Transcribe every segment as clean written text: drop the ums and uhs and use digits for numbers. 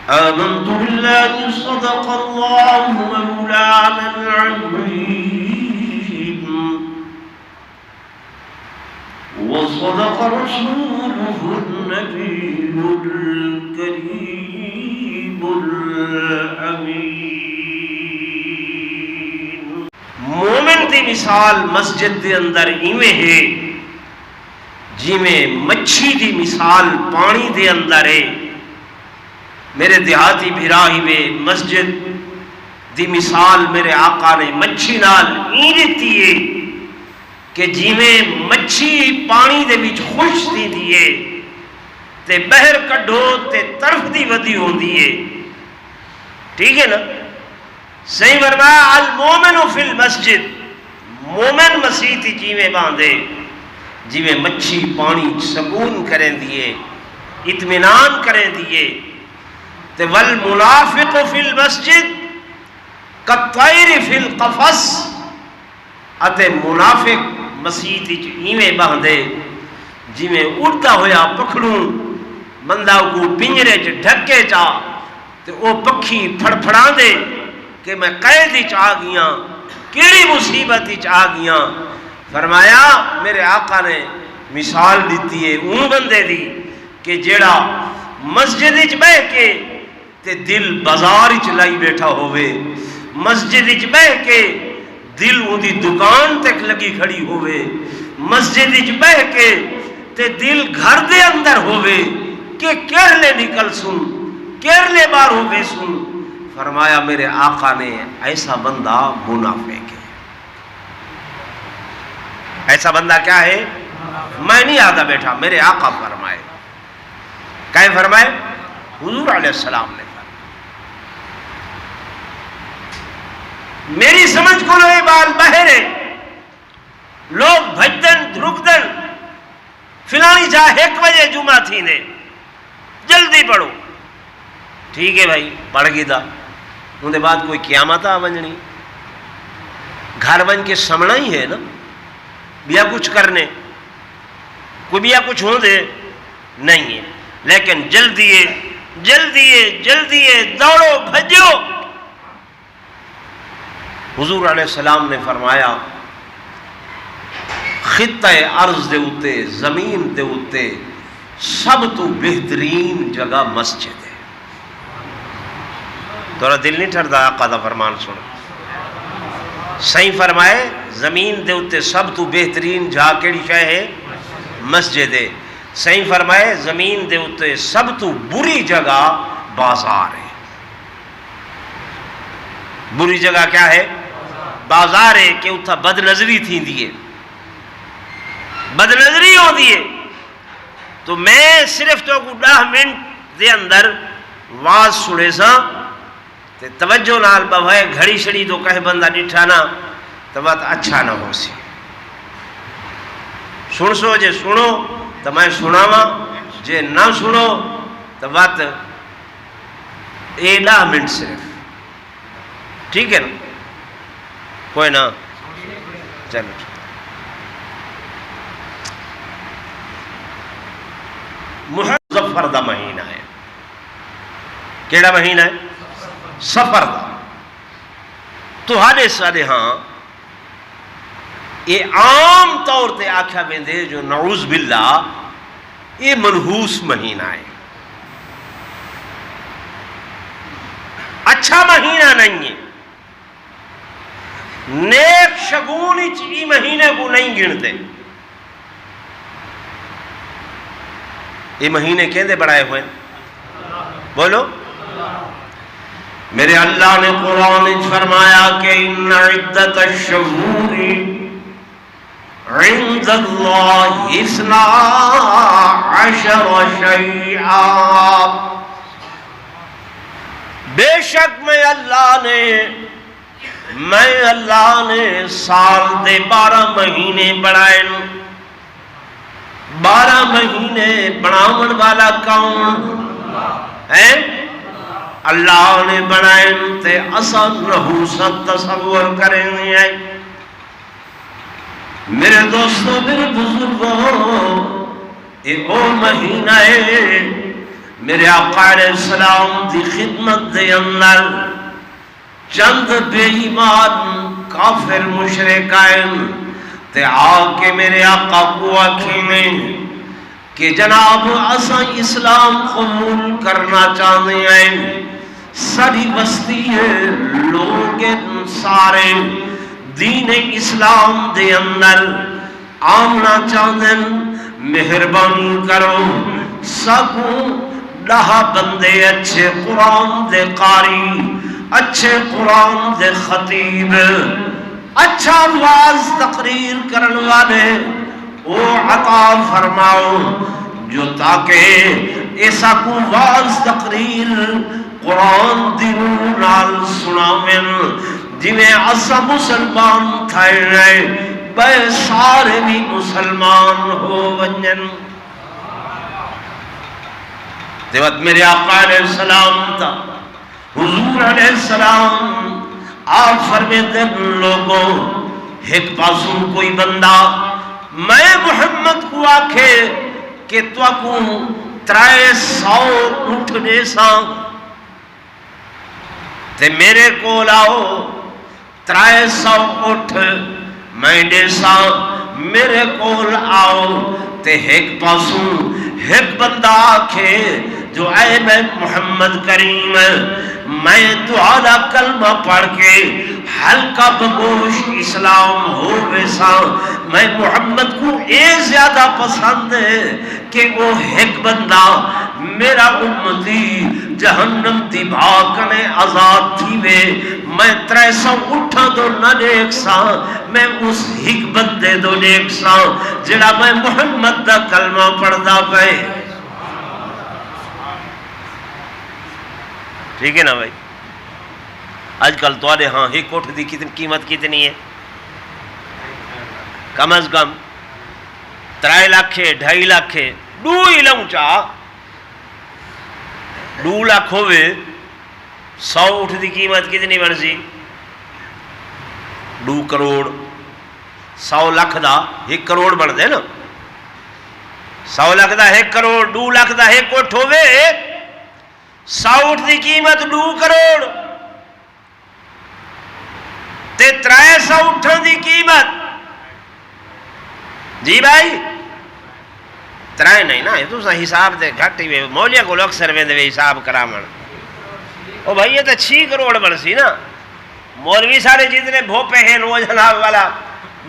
آمنت بالله صدق الله مولانا العظيم وصدق رسوله النبي الكريم الأمين. مومن دی مثال مسجد دے اندر ایویں ہے جویں مچھی دی مثال پانی دے اندر ہے. میرے دیہاتی بھرائی میں مسجد دی مثال میرے آقا نے مچھی نال ای دیتی ہے کہ جیویں مچھی پانی دے وچ خوش دی دیئے تے بہر کڈھو تے طرف دی ودی ہوندی ہے. ٹھیک ہے نا؟ صحیح فرمایا المومن فی المسجد. مومن مسیح تی جیویں باندھے جیویں مچھی پانی سکون کریں دیئے اطمینان کریں دیئے. والمنافق فی المسجد کالطیر فی القفص. اتے منافق مسیح وچ ایویں باندھے جویں اڑتا ہویا پکھڑوں بندہ کو پنجرے چ ڈھکے چا تے او پکھی پھڑپھڑا دے کہ میں قید وچ آ گیاں کیڑی مصیبت وچ آ گیاں. فرمایا میرے آقا نے مثال دیتی ہے اون بندے دی کہ جیڑا مسجد وچ بیٹھ کے تے دل بازار وچ لائی بیٹھا ہوئے, مسجد وچ بیٹھ کے دل اندی دکان تک لگی کھڑی ہوئے, مسجد وچ بیٹھ کے تے دل گھر دے اندر ہوئے کہ کیرلے نکل سن کیرلے بار ہوئے سن. فرمایا میرے آقا نے ایسا بندہ منافق ہے. ایسا بندہ کیا ہے؟ میں نہیں آگا بیٹھا, میرے آقا فرمائے. کیا فرمائے؟ حضور علیہ السلام نے. میری سمجھ کو لوگ بال بہرے لوگ بھجدن دھرکدن فلانی جا 1 بجے جمعہ تھی نے جلدی پڑھو. ٹھیک ہے بھائی پڑھ گی دا اندھے بعد کوئی قیامت آ ونجنی گھر بن کے سمنا ہی ہے نا بیا کچھ کرنے کوئی بیا کچھ ہوں دے نہیں ہے. لیکن جلدی دوڑو بھجو. حضور علیہ السلام نے فرمایا خطہ ارض دے اتے زمین دے اتے سب تو بہترین جگہ مسجد ہے. تھوڑا دل نہیں ٹھردا آقا دا فرمان سن. صحیح فرمائے زمین دے اتے سب تو بہترین جا کیڑی شے ہے؟ مسجد ہے. صحیح فرمائے زمین دے اتے سب تو بری جگہ بازار ہے. بری جگہ کیا ہے؟ بازار ہے کہ اتھا بد نظری تھی دیئے بد نظری ہو دیئے. تو میں صرف تو کو 10 منٹ دے اندر واز سنے سا تے توجہ نال بھائے گھڑی شڑی تو کہے بندہ ڈٹھانا تو بات اچھا نہ ہو سی. سن سو جے سنو تو میں سناوا جے نہ سنو تو بات 10 منٹ صرف. ٹھیک ہے نا؟ کوئی نہ چلو. محرم سفر دا مہینہ ہے. کیڑا مہینہ ہے؟ سفر دا. تو ہارے سارے ہاں یہ عام طور تے آکھا ویندے جو نعوذ باللہ یہ منحوس مہینہ ہے, اچھا مہینہ نہیں ہے. نیک شگون ای مہینے کو نہیں گنتے. یہ مہینے کہندے بڑھائے ہوئے بولو. میرے اللہ نے قرآن فرمایا کہ ان عدت الشہور عند اللہ 12 شیعہ. بے شک میں اللہ نے سال دے 12 مہینے بڑھائے. 12 مہینے بناون والا کون ہے؟ اللہ نے بنائے تے اصل نحوست تصور کریں گے۔ میرے دوستو، میرے بزرگوں، یہ او مہینہ ہے میرے آقا علیہ السلام دی خدمت دے اندر چند بے ایمان کافر مشرکین تے آ کے میرے آقا کو آکھیں کہ جناب اساں اسلام قبول کرنا چاہتے ہیں، ساری بستی ہے لوگ سارے دین اسلام دے اندر آمنا چاہتے ہیں، مہربانی کرو سکوں 10 بندے اچھے قرآن دے قاری، اچھے قرآن دے خطیب، اچھا واز تقریر کرن والے او عطا فرماؤ جو تاکہ ایسا کو واز تقریر قرآن دی روح نال سناویں جویں اسا مسلمان تھائے رہے بے سارے بھی مسلمان ہو ونجن۔ دیوت میرے آقا علیہ السلام تا حضور علیہ السلام آپ فرمیتے لوگوں ایک پاسوں کوئی بندہ میں محمد کو آکھے کہ تو کو 300 اٹھ دے سا تے میرے کو لاؤ 300 اٹھ میں دے سا میرے کو آؤ تے ایک پاسوں ایک بندہ آکھے جو اے میں محمد کریم میں دعا کلمہ پڑھ کے ہلکا بگوش اسلام ہو ویسا میں محمد کو اے زیادہ پسند ہے کہ وہ ایک بندہ میرا امتی جہنم دی بھاکنے آزاد تھی وے میں 300 اٹھا دو نہ دیکھ سا میں اس ایک بندے دو دیکھ سا جڑا میں محمد دا کلمہ پڑھدا پے۔ ٹھیک ہے نا بھائی؟ آج کل تو آلے ہاں ایک کوٹھ دی قیمت کتنی ہے؟ کم از کم 3 لاکھ 2.5 لاکھ 2 ہی لوں چاہ 2 لاکھ ہوئے 100 اٹھ دی قیمت کتنی بن سی؟ 2 کروڑ 100 لاکھ دا 1 کروڑ بن دے نا 100 لاکھ دا 1 کروڑ 2 لاکھ دا 1 کوٹھ ہوئے 100 اٹھ دی قیمت 2 کروڑ تے 300 اٹھن دی قیمت جی بھائی 3 نہیں نا یہ تو حساب دے گھٹ ہی مولیہ کو لوگ سروے دے حساب کرامن او بھائی یہ تو 6 کروڑ بن سی نا مولوی سارے جتنے بھوپے ہیں وہ جناب والا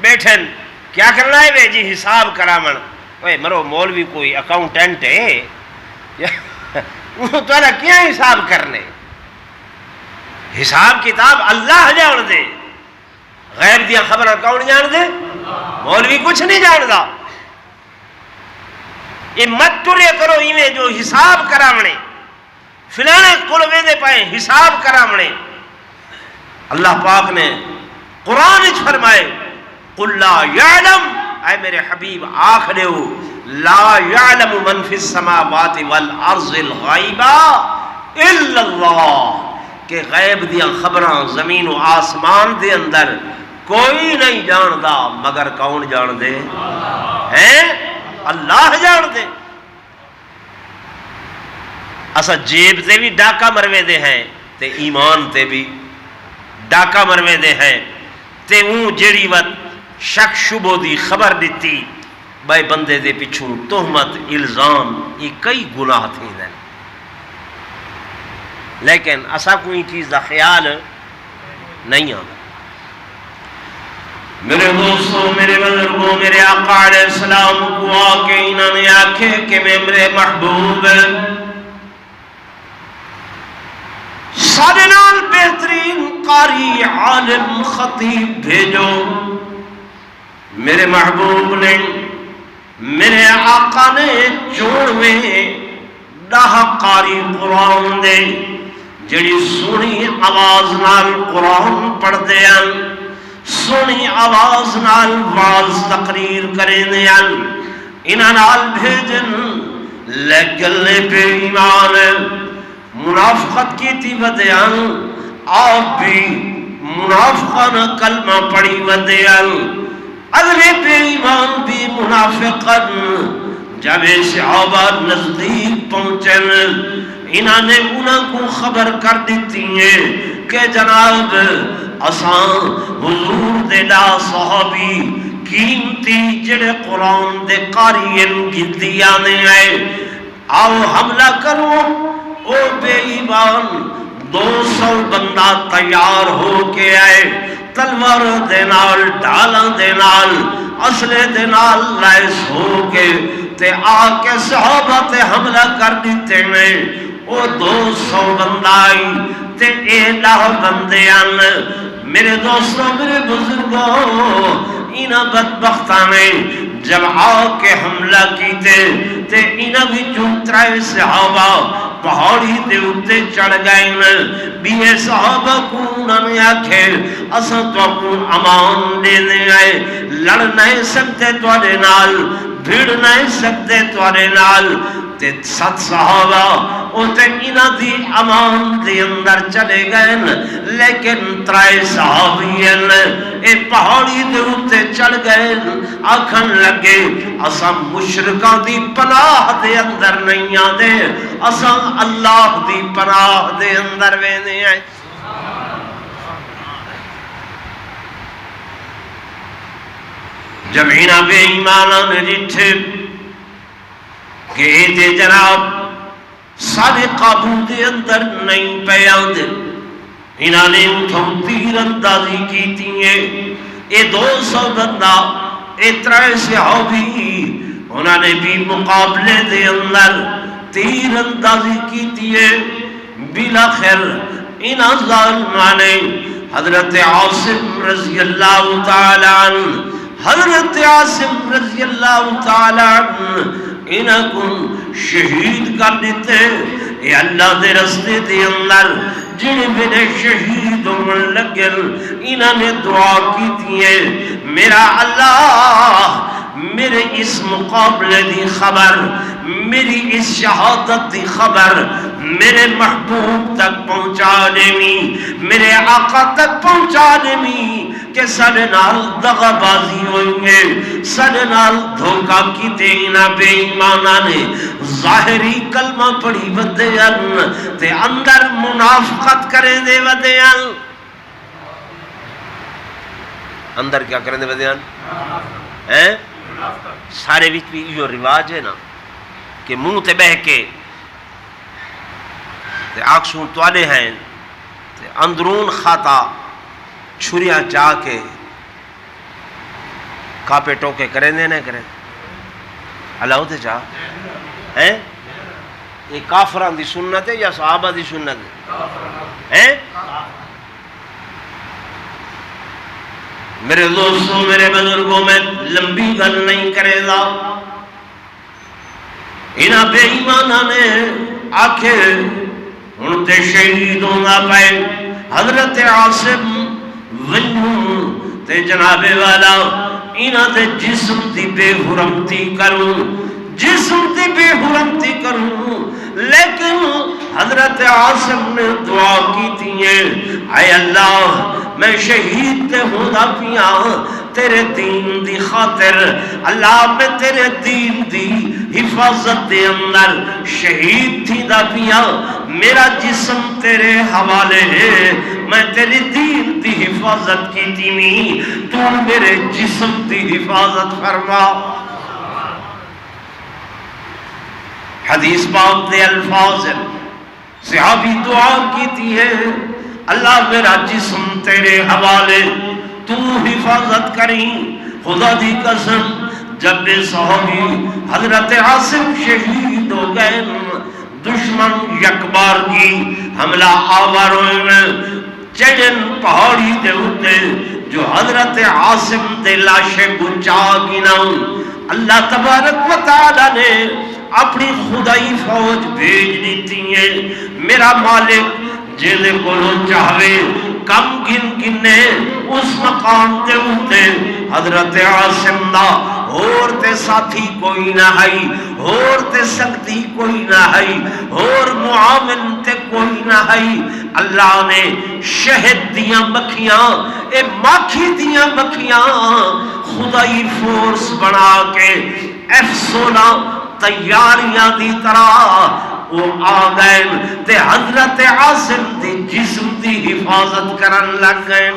بیٹھن کیا کرنا ہے بے جی حساب کرامن اوے مرو مولوی کوئی اکاؤنٹنٹ ہے تو کیا حساب کرنے حساب کتاب اللہ جان دے غیب دیا خبر کون جان دے مولوی کچھ نہیں جاندا یہ مت ترے کرو ایویں جو حساب کرامنے فلانے قلوے دے پائے حساب کرامنے اللہ پاک نے قرآن فرمائے قل لا یعلم اے میرے حبیب آخ دے ہو لا یعلم من فی السماوات والارض الغیبہ الا اللہ کہ غیب دیا خبراں زمین و آسمان دے اندر کوئی نہیں جاندہ مگر کون جان دے ہیں اللہ جان دے۔ اسا جیب تے بھی ڈاکہ مروے دے ہیں تے ایمان تے بھی ڈاکہ مروے دے ہیں تے اون جیڑی وقت شک شبہ دی خبر دیتی بھائی بندے دے پچھوں تہمت الزام یہ کئی گناہ تھیں دیں لیکن اسا کوئی چیز دا خیال نہیں آتا۔ میرے دوستوں میرے بزرگوں میرے آقا علیہ السلام کو آکے انہوں نے آکھے کہ میں میرے محبوب سارے نال بہترین قاری عالم خطیب بھیجو۔ میرے محبوب نے میرے آقا نے 10 قاری قرآن دے جڑی سونی آواز نال قرآن پڑھ دیاں سونی آواز نال واز تقریر کریں دیاں انہاں نال بھیجن لیکن بے ایمان منافقت کی تھی ودیان آپ بھی منافقانہ کلمہ پڑھی ودیان اگلے بے ایمان بھی منافقن جب صحابہ نزدیک پہنچن انہوں نے انہوں کو خبر کر دیتی ہیں کہ جناب اساں حضور دے لا صحابی قیمتی جڑے قرآن دے قارئین گنتی آنے آئے آؤ حملہ کرو او بے ایمان 200 بندہ تیار ہو کے آئے تلوار دے نال ڈالاں دے نال اسلحے دے نال لیس ہو کے تے آ کے صحابہ تے حملہ کر دیتے ہیں او 200 بندہ آئی تے اے لاہ بندے آن میرے دوستوں میرے بزرگوں انہاں بدبختاں نے جب آ کے حملہ کیتے تے انہاں بھی چونترائے صحابہ پہاڑی دے اتے چڑھ گئے بیئے صحابہ کو انہوں نے آکھے اساں تو اپن امان دینے آئے لڑ نہیں سکتے توارے نال بھیڑ نہیں سکتے توارے نال تے 7 صحابہ اوتے انہاں دی امان دے اندر چلے گئے لیکن 3 صحابین اے پہاڑی دے اتے چڑھ گئے آکھن لگے اساں مشرکاں دی پناہ دے اندر نہیں آدے اساں اللہ دی پناہ دے اندر وینے آئے جب انہاں بے ایمانہ نے جٹھے کہ اے جناب سارے قابو دے اندر نہیں پیاند انہاں نے اتھوں تیر اندازی کی تیئے اے 200 بندہ اے 3 صحابی انہاں نے بھی مقابلے دے اندر تیر اندازی کی تیئے بلاخر انہاں ظالمہ نے حضرت عاصم رضی اللہ تعالیٰ عنہ حضرت عاصم رضی اللہ تعالیٰ عنہ انہاں کو شہید کر دیتے اے اللہ دے رستے دے اندر جنہیں میرے شہید ہونے لگن انہاں نے دعا کی تھی میرا اللہ میرے اس مقابلے دی خبر میری اس شہادت دی خبر میرے محبوب تک پہنچا دیمی میرے آقا تک پہنچا دیمی کہ سارے نال دغا بازی ہوئیں گے سارے نال دھوکہ کی دینا بے ایمانہ نے ظاہری کلمہ پڑھی ودیان تے اندر منافقت کریں دے ودیان اندر کیا کریں دے ودیان سارے وچ بھی یہ رواج ہے نا کہ منہ تے بہ کے تے آکسوں توالے ہیں تے اندرون خاتا چھریاں چاہ کے کاپے ٹوکے کریں دے نہیں کریں اللہ ہوتے چاہ یہ کافران دی سنت ہے یا صحابہ دی سنت ہے میرے دوستوں میرے بزرگوں میں لمبی گل نہیں کرے گا انہاں بے ایمانہ نے آکھے انتے شہید ہونا پائے حضرت عاصم ونہوں تے جناب والا انہاں تے جسم دی بے حرمتی کروں جسم دی بے حرمتی کروں لیکن حضرت عاصم نے دعا کی تھی اے اللہ میں شہید تے ہونا پیا تیرے دین دی خاطر اللہ میں تیرے دین دی حفاظت دے اندر شہید تھی دا پیا میرا جسم تیرے حوالے ہے میں تیری دین دی حفاظت کی تھی تو میرے جسم دی حفاظت فرما حدیث پاک دے الفاظ صحابی دعا کی تھی ہے اللہ میرا جسم تیرے حوالے تو حفاظت کریں خدا دی قسم جب بے صحابی حضرت عاصم شہید ہو گئے دشمن یکبار کی حملہ آواروں میں چڑن پہاڑی دے ہوتے جو حضرت عاصم دے لاشے گنچا گنا اللہ تبارک و تعالی نے اپنی خدائی فوج بھیج دیتی ہے میرا مالک جیدے کو چاہوے کم گن گنے اس مقام دے ہوتے حضرت عاصم دا اور تے ساتھی کوئی نہ آئی ہور تے سختی کوئی نہ ہے، ہور معاون تے کوئی نہ ہے۔ اللہ نے شہد دیاں مکھیاں، اے ماکھی دیاں مکھیاں خدائی فورس بنا کے F-16 تیاریاں دی طرح وہ آ گئے تے حضرت عاصم دی جسم دی حفاظت کرن لگ گئے۔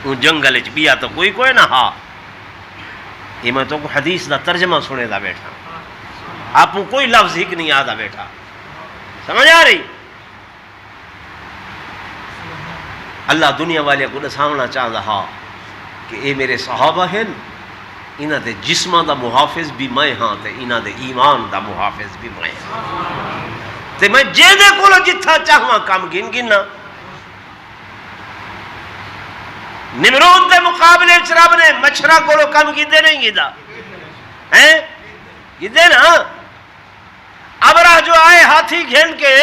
وہ جنگل چ بیا تو کوئی نہ ہا، یہ میں تو حدیث دا ترجمہ سنے دا بیٹھا، آپ کو کوئی لفظ ہی نہیں آدھا بیٹھا، سمجھ آ رہی؟ اللہ دنیا والے کو دساونا چاہتا ہا کہ اے میرے صحابہ ہیں، انہاں دے جسماں دا محافظ بھی میں ہاں تے انہاں دے ایمان دا محافظ بھی میں ہاں، تے میں جے دے کولو جتھا چاہواں کام گننا۔ نمرود دے مقابلے رب نے مچھرا کولو کم کیتے نہیں گیدا ہیں، گیدے نا۔ ابرہ جو آئے ہاتھی گھن کے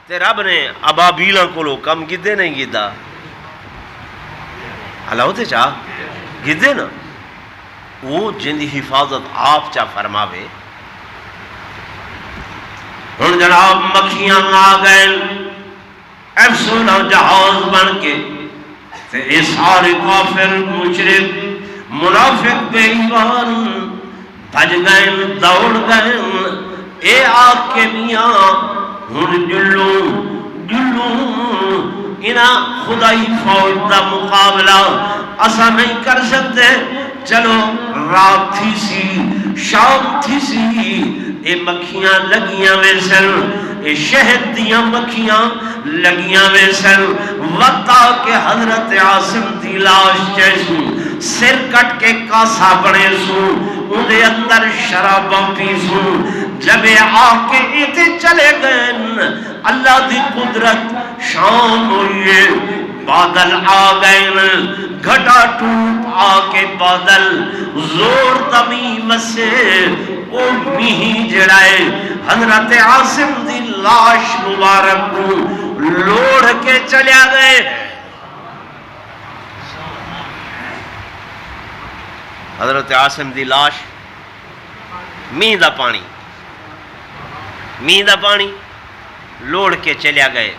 تے رب نے ابابیلاں کولو کم کیتے نہیں گیدا، اللہ ہوتے چاہ گیدے نا۔ وہ جن دی حفاظت آپ چاہ فرماوے۔ ہن جناب مکھیاں آ گئے F-16 جہاز بن کے، تے اے سارے کافر مشرک منافق بے ایمان بھج گئے دوڑ گئے۔ اے آگ کے میاں ہن جلوں انہاں خدائی فوج دا مقابلہ اسا نہیں کر سکتے، چلو رات تھی سی شام تھی سی، اے مکھیاں لگیاں ویسن، اے شہد دیاں مکھیاں لگیاں ویسن۔ وقت آ کے حضرت عاصم دی لاش جیسو سر کٹ کے کاسا بنے سو، اندے اندر شراباں پی سو۔ جب آ کے ایتے چلے گئے اللہ دی قدرت، شام ہوئیے بادل آ گئے، گھٹا ٹوٹ آ کے بادل زور دمی مسے، او میہی جڑائے حضرت عاصم دی لاش مبارک کو لوڑ کے چلیا گئے۔ حضرت عاصم دی لاش میہ دا پانی لوڑ کے چلیا گئے۔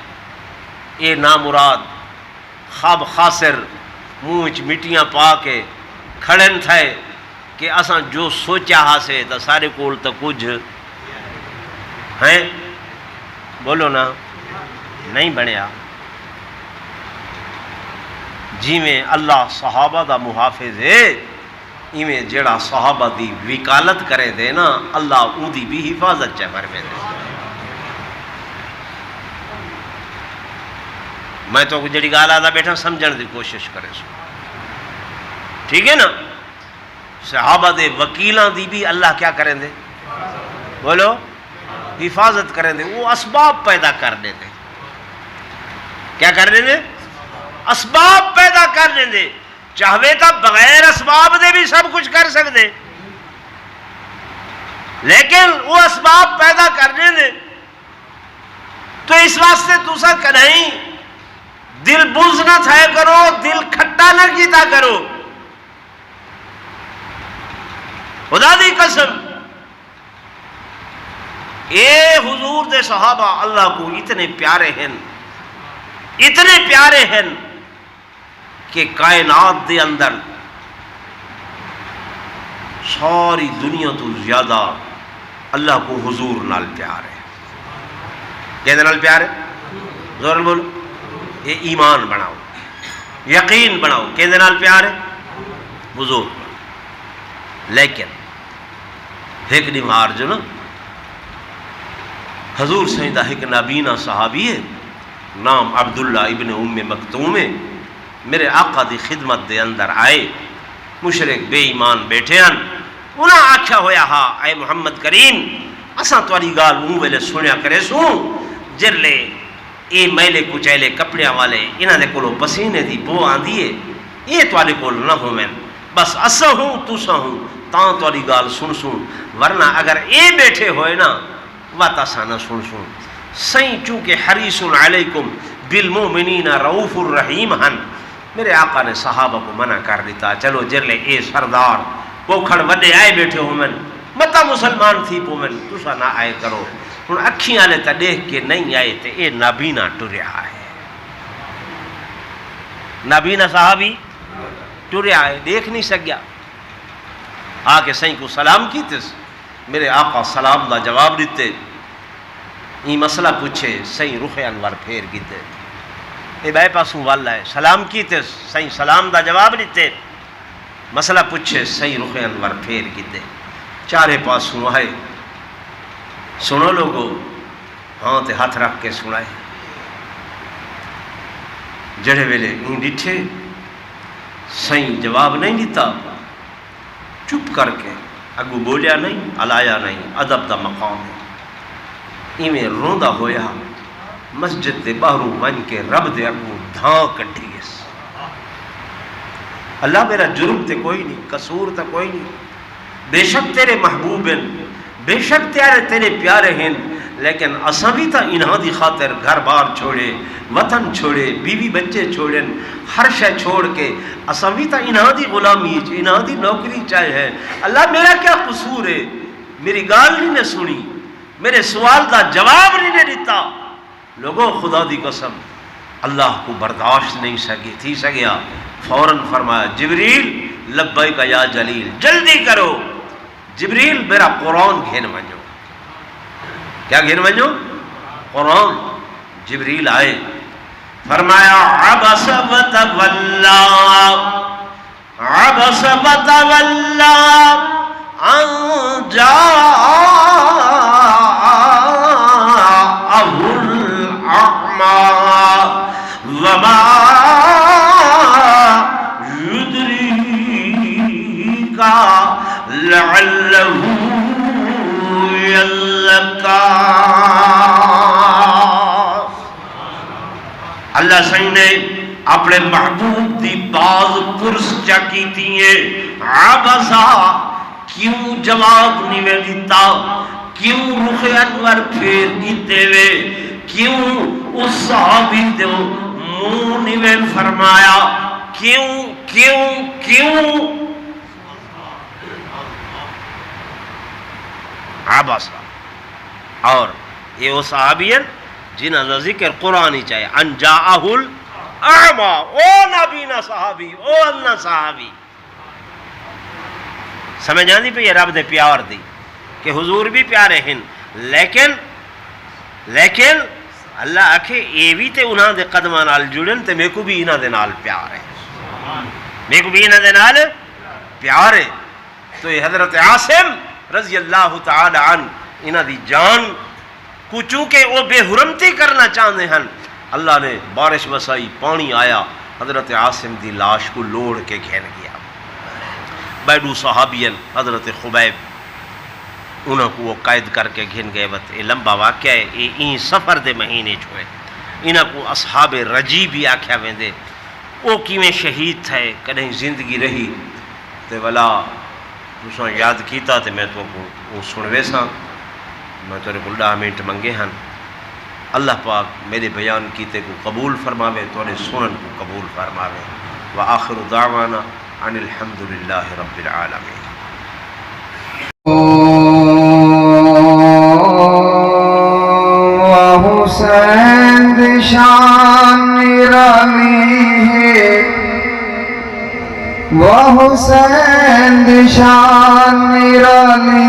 اے نامراد خواب خاسر منہ مٹیاں پا کے کھڑن تھے کہ اساں جو سوچا ہا سے تا سارے کول تا کچھ ہیں، بولو نا، نہیں بنیا۔ جی میں اللہ صحابہ دا محافظ ہے، ایویں جڑا صحابہ دی وکالت کرے دے نا اللہ اون دی بھی حفاظت چاہ فرمے دے۔ میں تو جڑی گال آدھا بیٹھا سمجھن دی کوشش کرے سو، ٹھیک ہے نا۔ صحابہ دے وکیلاں دی بھی اللہ کیا کریں دے، بولو، حفاظت کریں دے۔ وہ اسباب پیدا کر دے دے، کیا کر دے دے، اسباب پیدا کر دے دے۔ چاہوے تا بغیر اسباب دے بھی سب کچھ کر سکتے، لیکن وہ اسباب پیدا کر دے دے۔ تو اس واسطے دوسرا کہیں دل بوجھ نہ تھائے کرو، دل کھٹا نہ کیتا کرو۔ خدا دی قسم اے حضور دے صحابہ اللہ کو اتنے پیارے ہیں کہ کائنات دے اندر ساری دنیا تو زیادہ اللہ کو حضور نال پیار ہے۔ کہتے نال پیار ہے، زور بولو، یہ ایمان بناؤ، یقین بناؤ، کہتے نال پیار ہے حضور۔ لیکن ایک نمار جو نا حضور سیدہ ایک نابینا صحابی ہے، نام عبداللہ ابن ام مکتوم ہے، میرے آقا دی خدمت دے اندر آئے، مشرک بے ایمان بیٹھے ہیں، انہاں آکھا ہویا ہا اے محمد کریم اساں تواری گال منہ ویلے سنیا کرے سوں، جرلے اے میلے کچیلے کپڑیاں والے انہاں دے کولو پسینے دی بو آندیے، یہ تواری کول نہ ہو میں، بس اساں ہوں تساں ہوں تاں تواری گال سن ورنہ اگر اے بیٹھے ہوئے نا وات اساں نہ سن سائیں چونکہ حریص علیکم بالمؤمنین رؤوف الرحیم ہن۔ میرے آقا نے صحابہ کو منع کر دیتا، چلو جرلے اے سردار پوکھڑ وڈے آئے بیٹھے ہومن متا مسلمان تھی پومن تسا نہ آئے کرو ہن اکھیں والے تا دیکھ کے نہیں آئے تے اے نابینا ٹریا ہے نابینا صحابی ٹریا ہے دیکھ نہیں سکیا آ کے سائیں کو سلام کیتس میرے آقا سلام دا جواب دیتے یہ مسئلہ پوچھے سائیں رخ انور پھیر کیتے اے بائے پاسوں والا ہے سلام کیتس سائیں سلام دا جواب دیتے مسئلہ پوچھے سائیں رخ انور پھیر کیتے چارے پاسوں آئے سنو لوگو ہاں تے ہاتھ رکھ کے سنائے جڑے ویلے ان ڈٹھے سائیں جواب نہیں دیتا چپ کر کے اگو بولیا نہیں علایا نہیں ادب دا مقام ہے ایویں روندا ہویا مسجد دے باہروں ون کے رب دے اگو دھاں کٹھی گس اللہ میرا جرم تے کوئی نہیں قصور تے کوئی نہیں بے شک تیرے محبوب ہیں بے شک تیرے پیارے ہیں لیکن اساں بھی تا انہاں دی خاطر گھر بار چھوڑے وطن چھوڑے بیوی بچے چھوڑیں ہر شے چھوڑ کے اساں بھی تا انہاں دی غلامی انہاں دی نوکری چاہے ہے اللہ میرا کیا قصور ہے میری گال نہیں نے سنی میرے سوال دا جواب نہیں نے دیتا لوگوں خدا دی قسم اللہ کو برداشت نہیں تھی سگیا فوراً فرمایا جبریل لبیک یا جلیل جلدی کرو جبریل میرا قرآن گھن ونجو کیا گھن ونجو قرآن جبریل آئے فرمایا عبس وتولا عبس وتولا ان جاءه الأعمى وما يدريك لعله يزكى اللہ سائیں نے اپنے محبوب دی باز پرس چا کی تیئے عبسا کیوں جواب نہیں دیتا کیوں رخ انور پھیر دیتے وے کیوں اس صحابی دے منہ نہیں فرمایا کیوں کیوں کیوں عبسا اور یہ وہ صحابی ہیں جنہاں دا ذکر قرآنی چاہے ان جاءہ الاعمى او نبینا صحابی او انہ صحابی سمجھ آندی پہ یہ رب دے پیار دی کہ حضور بھی پیارے ہیں لیکن اللہ آکھے یہ بھی تے انہاں دے قدمہ نال جڑن تے میں کو بھی انہاں دے نال پیار ہے میں کو بھی انہاں دے نال پیار ہے تو یہ حضرت عاصم رضی اللہ تعالی عنہ انہاں دی جان کو چونکہ وہ بے حرمتی کرنا چاہتے ہیں اللہ نے بارش وسائی پانی آیا حضرت عاصم دی لاش کو لوڑ کے گھن گیا بیڈو صحابین حضرت خبیب انہوں کو وہ قید کر کے گھن گئے وقت یہ لمبا واقعہ ہے یہ این سفر دے مہینے چھوئے انہوں کو اصحاب رجی بھی آکھیا ویندے وہ کیویں شہید تھے کدیں زندگی رہی تے والا تساں یاد کیتا تے میں تو کو وہ سنوے ساں میں تورے کو 10 منٹ منگے ہیں اللہ پاک میرے بیان کیتے کو قبول فرماوے تورے سنن کو قبول فرماوے وآخر دعوانا ان الحمدللہ رب العالمین حسین دی شان نرالی ہے وہ حسین دی شان نرالی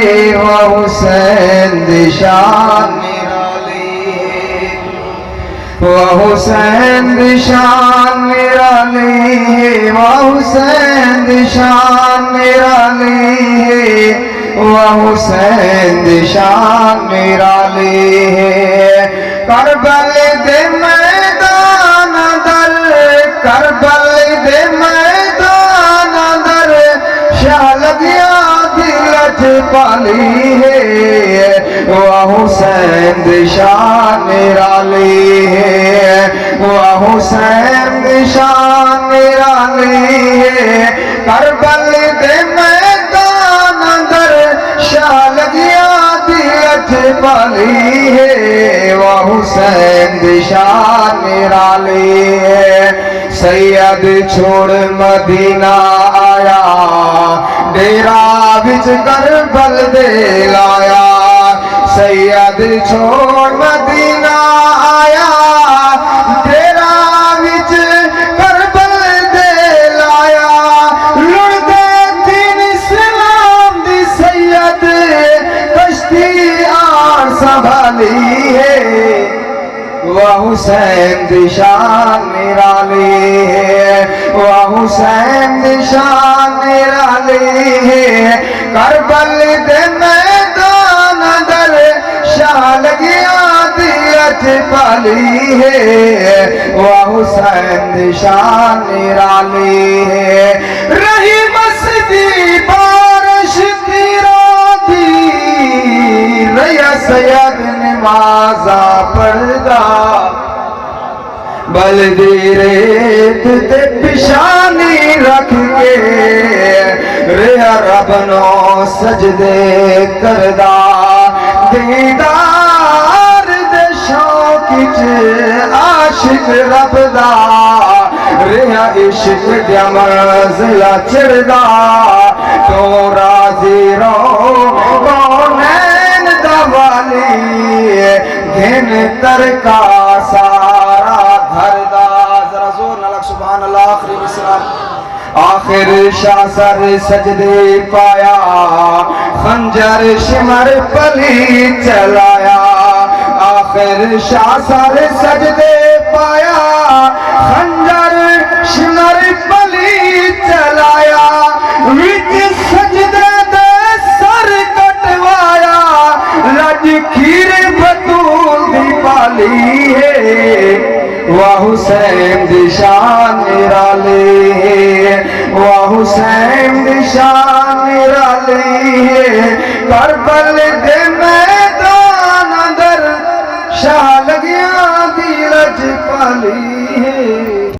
ہے وہ حسین دی شان نرالی ہے وہ حسین دی شان نرالی ہے وہ حسین دی شان نرالی ہے وہ حسین دی شان نرالی ہے کربل دے میدان در کربل دے میدان در شاہ لگیا دلت پالی ہے وہ حسین دی شان نرالی ہے وہ حسین دی شان نرالی ہے کربل دے شاہ لگیا دلت پالی ہے وہ حسین سید چھوڑ مدینہ آیا ڈیرا وچ کربل دے لایا سید چھوڑ مدینہ آیا ڈیرا وچ کربل دے لایا لڑ دے دین اسلام دی سید کشتی آن سنبھالی ہے وہ حسین دی شان نرالی ہے وہ حسین دی شان نرالی ہے کربل دے میدان اندر شاہ لگیا دیت پالی ہے وہ حسین دی شان نرالی ہے رہی مسجدی بارش تیرا دی ریا سید نمازا پڑھدا بلدی ریت تے پشانی رکھ کے ریا رب نو سجدے کردا دیدار دے شوق وچ عاشق رب دا ریا عشق دیا منزلہ چڑھدا تو راضی رو کونین دا والی گھن ترکا سارا گھر دا ذرا زور نلک سبحان اللہ آخری مسلم آخر شاہ سر سجدے پایا خنجر شمر پلی چلایا آخر شاہ سر سجدے پایا خنجر شمر پلی چلایا وچ سجدے دے سر کٹوایا لج کھیر بطول دی پالی ہے وہ حسین دی شان نرالی ہے وہ حسین دی شان نرالی ہے کربل دے میدان اندر شاہ لگیا دی لج پالی ہے